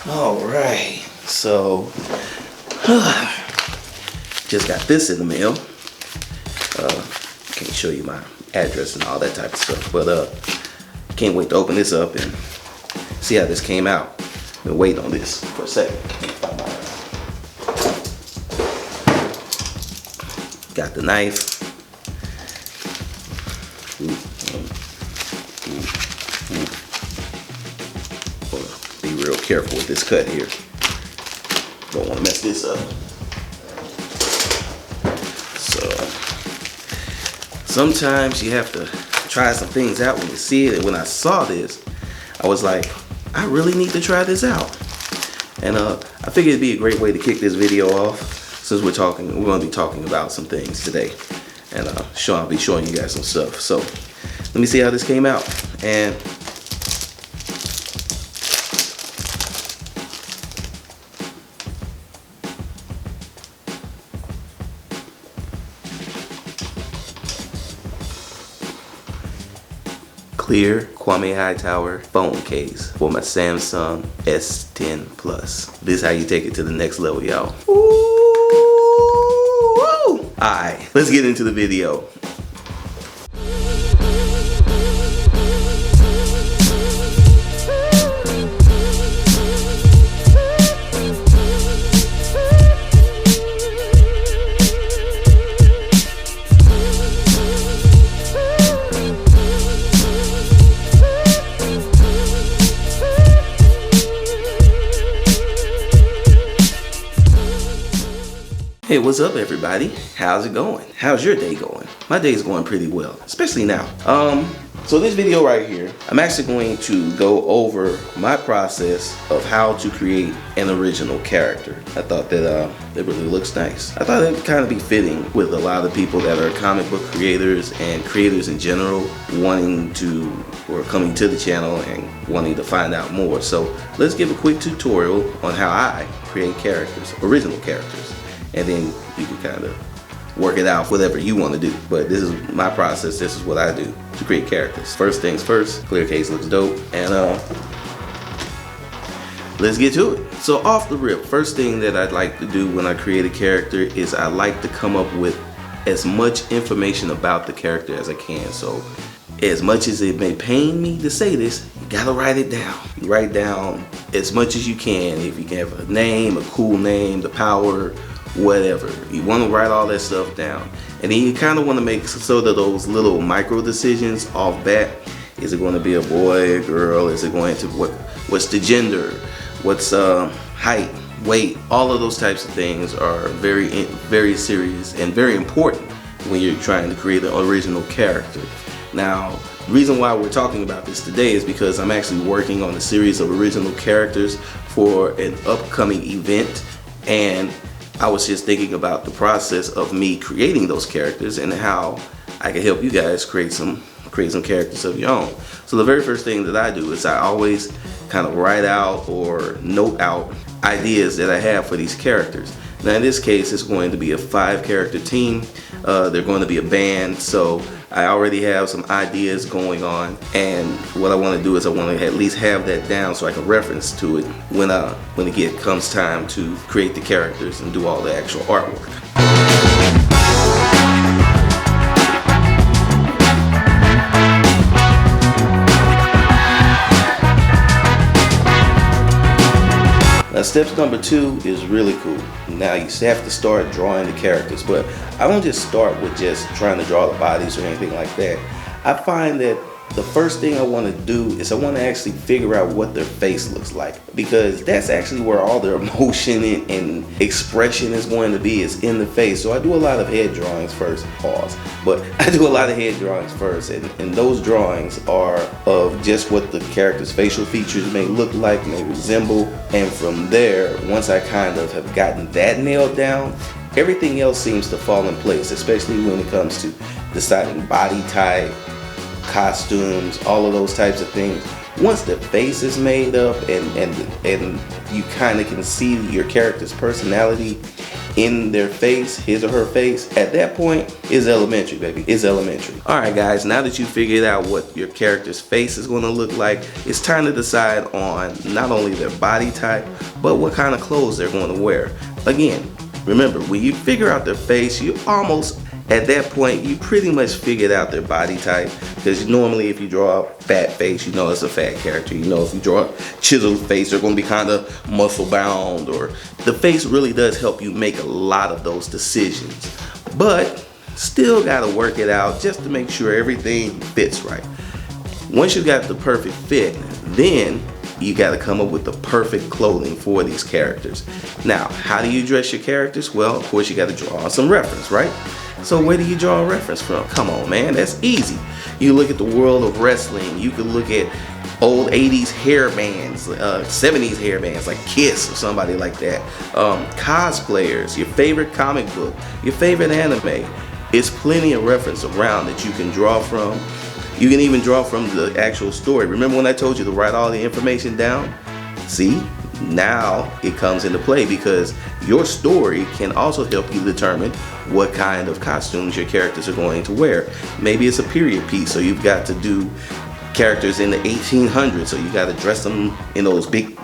Alright. So, just got this in the mail. Can't show you my address and all that type of stuff, but can't wait to open this up and see how this came out. Been waiting on this for a second. Got the knife. Be real careful with this cut here. Don't want to mess this up. So sometimes you have to try some things out when you see it. And when I saw this, I was like, I really need to try this out. And I figured it'd be a great way to kick this video off, since we're going to be talking about some things today. And I'll be showing you guys some stuff. So let me see how this came out. And clear KWAME HIGHTOWER phone case for my Samsung S10 Plus. This is how you take it to the next level, y'all. Alright, let's get into the video. Hey, what's up everybody? How's it going? How's your day going? My day is going pretty well, especially now. So this video right here, I'm actually going to go over my process of how to create an original character. I thought that it really looks nice. I thought it would kind of be fitting with a lot of people that are comic book creators and creators in general wanting to, or coming to the channel and wanting to find out more. So let's give a quick tutorial on how I create characters, original characters. And then you can kind of work it out, whatever you want to do. But this is my process. This is what I do to create characters. First things first, clear case looks dope. And let's get to it. So off the rip, first thing that I'd like to do when I create a character is I like to come up with as much information about the character as I can. So as much as it may pain me to say this, you gotta write it down. You write down as much as you can. If you can have a name, a cool name, the power, whatever. You want to write all that stuff down. And then you kind of want to make sort of those little micro decisions off bat. Is it going to be a boy, a girl? Is it going to, what's the gender? What's height, weight? All of those types of things are very serious and very important when you're trying to create an original character. Now, the reason why we're talking about this today is because I'm actually working on a series of original characters for an upcoming event, and I was just thinking about the process of me creating those characters and how I can help you guys create some characters of your own. So the very first thing that I do is I always kind of write out or note out ideas that I have for these characters. Now in this case, it's going to be a 5-character team. They're going to be a band, so I already have some ideas going on, and what I want to do is I want to at least have that down so I can reference to it when it comes time to create the characters and do all the actual artwork. Now steps number 2 is really cool. Now you have to start drawing the characters, but I don't just start with just trying to draw the bodies or anything like that. I find that the first thing I want to do is I want to actually figure out what their face looks like, because that's actually where all their emotion and expression is going to be, is in the face. So I do a lot of head drawings first, but I do a lot of head drawings first, and those drawings are of just what the character's facial features may look like, may resemble, and from there, once I kind of have gotten that nailed down, everything else seems to fall in place, especially when it comes to deciding body type, costumes, all of those types of things. Once the face is made up and you kind of can see your character's personality, in their face, his or her face, at that point, it's elementary, baby. It's elementary. All right, guys, now that you figured out what your character's face is gonna look like, it's time to decide on not only their body type, but what kind of clothes they're gonna wear. Again, remember, when you figure out their face, you almost, at that point, you pretty much figured out their body type, because normally if you draw a fat face, you know it's a fat character. You know if you draw a chiseled face, they're going to be kind of muscle bound, or the face really does help you make a lot of those decisions. But still got to work it out just to make sure everything fits right. Once you got the perfect fit, then you got to come up with the perfect clothing for these characters. Now, how do you dress your characters? Well, of course, you got to draw some reference, right? So where do you draw a reference from? Come on, man, that's easy. You look at the world of wrestling. You can look at old 80s hair bands, 70s hair bands like Kiss or somebody like that. Cosplayers, your favorite comic book, your favorite anime. It's plenty of reference around that you can draw from. You can even draw from the actual story. Remember when I told you to write all the information down? See? Now it comes into play, because your story can also help you determine what kind of costumes your characters are going to wear. Maybe it's a period piece, so you've got to do characters in the 1800s, so you got to dress them in those big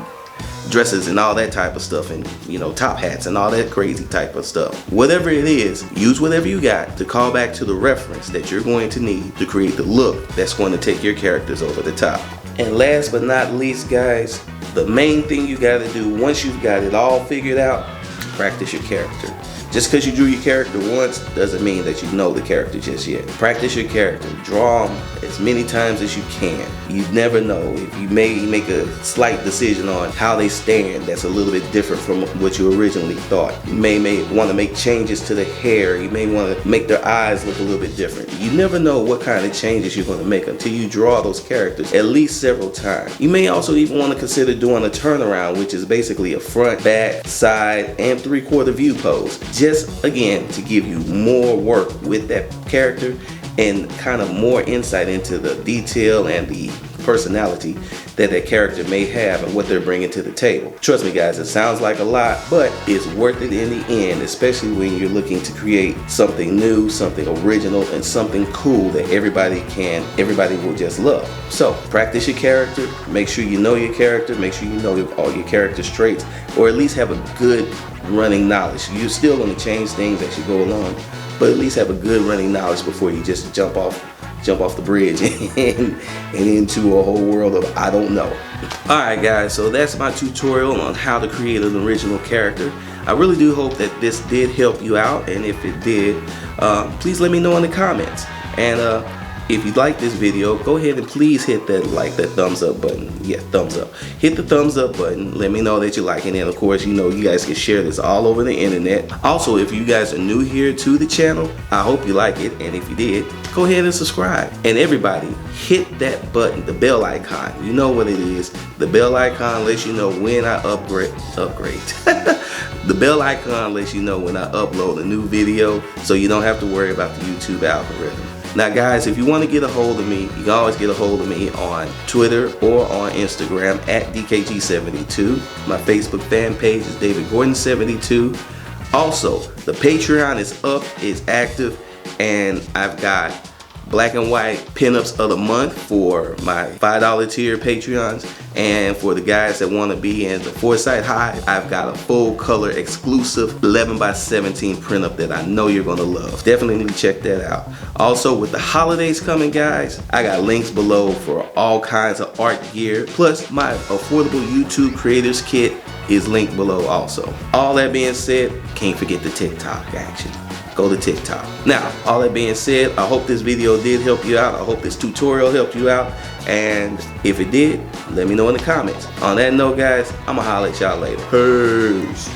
dresses and all that type of stuff, and you know, top hats and all that crazy type of stuff. Whatever it is, use whatever you got to call back to the reference that you're going to need to create the look that's going to take your characters over the top. And last but not least, guys, the main thing you got to do once you've got it all figured out, practice your character. Just because you drew your character once doesn't mean that you know the character just yet. Practice your character. Draw them as many times as you can. You never know. If you may make a slight decision on how they stand that's a little bit different from what you originally thought. You may want to make changes to the hair. You may want to make their eyes look a little bit different. You never know what kind of changes you're going to make until you draw those characters at least several times. You may also even want to consider doing a turnaround, which is basically a front, back, side, and 3/4 view pose. Just again to give you more work with that character and kind of more insight into the detail and the personality that that character may have and what they're bringing to the table. Trust me, guys, it sounds like a lot, but it's worth it in the end, especially when you're looking to create something new, something original, and something cool that everybody will just love. So practice your character, make sure you know your character, make sure you know all your character's traits, or at least have a good running knowledge. You're still going to change things as you go along, but at least have a good running knowledge before you just jump off the bridge and into a whole world of I don't know. Alright guys, so that's my tutorial on how to create an original character. I really do hope that this did help you out, and if it did, please let me know in the comments. And if you like this video, go ahead and please hit that thumbs up button. Yeah, thumbs up. Hit the thumbs up button. Let me know that you like it. And of course, you know, you guys can share this all over the internet. Also, if you guys are new here to the channel, I hope you like it. And if you did, go ahead and subscribe. And everybody, hit that button, the bell icon. You know what it is. The bell icon lets you know when I upgrade. The bell icon lets you know when I upload a new video, so you don't have to worry about the YouTube algorithm. Now guys, if you want to get a hold of me, you can always get a hold of me on Twitter or on Instagram at DKG72. My Facebook fan page is David Gordon 72. Also, the Patreon is up, is active, and I've got black and white pinups of the month for my $5 tier Patreons, and for the guys that want to be in the Foresight High, I've got a full color exclusive 11x17 print up that I know you're gonna love. Definitely need to check that out. Also, with the holidays coming, guys, I got links below for all kinds of art gear, plus my affordable YouTube creators kit is linked below also. All that being said, can't forget the TikTok action. Go to TikTok. Now, all that being said, I hope this video did help you out. I hope this tutorial helped you out. And if it did, let me know in the comments. On that note, guys, I'ma holler at y'all later. Peace.